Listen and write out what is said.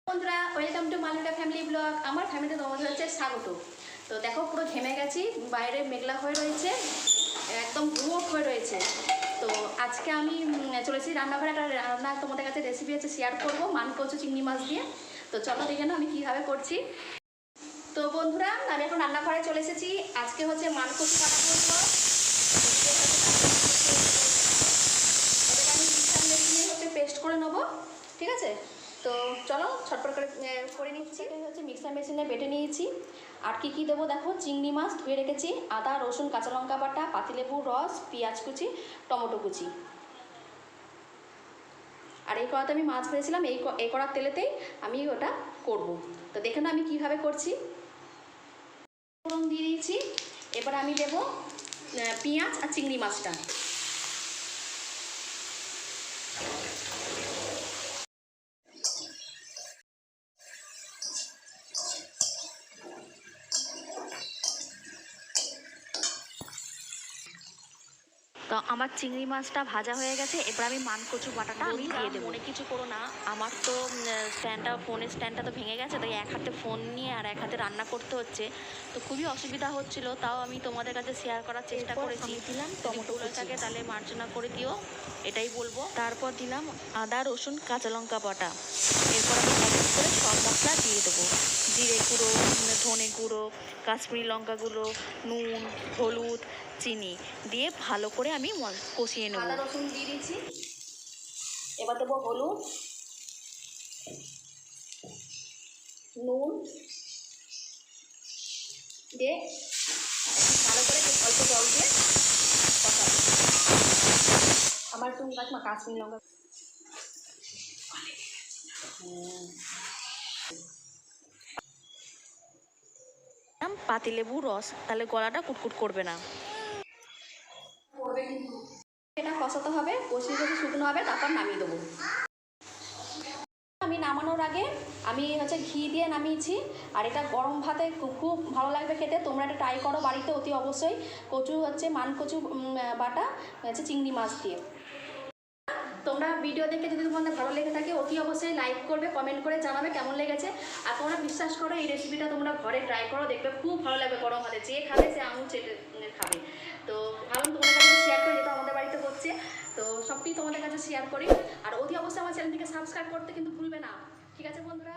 বন্ধুরা welcome to মালুটা family blog. আমার ফ্যামিলিতে তোমাদের হচ্ছে স্বাগত। তো দেখো পুরো ঘেমে গেছি, বাইরে মেঘলা হয়ে রয়েছে, একদম গুমোট হয়ে রয়েছে। তো আজকে আমি চলেছি রান্নাঘরে, একটা রান্না তোমাদের কাছে রেসিপি হচ্ছে শেয়ার করবো, মানকচু চিংড়ি মাছ দিয়ে। তো চলো দেখে নাও আমি কীভাবে করছি। তো বন্ধুরা আমি এখন রান্নাঘরে চলে এসেছি। আজকে হচ্ছে মানকচু কাটা করবো। আমি মিক্সার মেশিনে হচ্ছে পেস্ট করে নেবো, ঠিক আছে? তো চলো ছটপট করে নিচ্ছি। এটা হচ্ছে মিক্সার মেশিনে বেটে নিয়েছি। আর কী কী দেবো দেখো, চিংড়ি মাছ ধুয়ে রেখেছি, আদা রসুন কাঁচা লঙ্কা বাটা, পাতিলেবুর রস, পেঁয়াজ কুচি, টমেটো কুচি। আর এই কড়াতে আমি মাছ ভেজেছিলাম, এই কড়ার তেলেতেই আমি ওটা করব। তো দেখে না আমি কীভাবে করছি। ফোড়ন দিয়ে দিয়েছি, এবার আমি দেবো পেঁয়াজ আর চিংড়ি মাছটা। তো আমার চিংড়ি মাছটা ভাজা হয়ে গেছে, এবার আমি মানকচু বাটাটা আমি দিয়ে দেবো। মনে কিছু করো না, আমার তো ফোনের স্ট্যান্ডটা তো ভেঙে গেছে, তাই এক হাতে ফোন নিয়ে আর এক হাতে রান্না করতে হচ্ছে। তো খুবই অসুবিধা হচ্ছিল, তাও আমি তোমাদের কাছে শেয়ার করার চেষ্টা করেছি। দিলাম টমেটো থাকে তাহলে মার্জনা করে দিও, এটাই বলবো। তারপর দিলাম আদা রসুন কাঁচা লঙ্কা বাটা। এরপর আমি এক করে সব মশলা দিয়ে দেবো, জিরে গুঁড়ো, ধনে গুঁড়ো, কাশ্মীরি লঙ্কা গুঁড়ো, নুন, হলুদ, চিনি দিয়ে ভালো করে আমি কষিয়ে নেব। আদা রসুন দিয়ে দিচ্ছি, এবার দেবো হলুদ, নুন দিয়ে ভালো করে অল্প জল দিয়ে কষাবো। আমার একটু কাশ্মীরি লঙ্কা পাতিলেবু রস, তাহলে গলাটা কুটকুট করবে না। এটা কষাতে হবে, কষিয়ে কষিয়ে শুকনো হবে, তারপর নামিয়ে দেবো। আমি নামানোর আগে আমি হচ্ছে ঘি দিয়ে নামিয়েছি। আর এটা গরম ভাতে খুব ভালো লাগবে খেতে, তোমরা এটা ট্রাই করো বাড়িতে অতি অবশ্যই। কচু হচ্ছে মানকচু বাটা হচ্ছে চিংড়ি মাছ দিয়ে। তোমরা ভিডিও দেখে যদি তোমাদের ভালো লেগে থাকে অতি অবশ্যই লাইক করবে, কমেন্ট করে জানাবে কেমন লেগেছে। আর তোমরা বিশ্বাস করো এই রেসিপিটা তোমরা ঘরে ট্রাই করো, দেখবে খুব ভালো লাগবে। গরম ভাতে যে খাবে সে আঙুল চেটে খাবে। তো ভালো তোমাদের কাছে শেয়ার করি, যেহেতু আমাদের বাড়িতে হচ্ছে, তো সবটাই তোমাদের কাছে শেয়ার করি। আর অতি অবশ্যই আমার চ্যানেলটিকে সাবস্ক্রাইব করতে কিন্তু ভুলবে না, ঠিক আছে বন্ধুরা?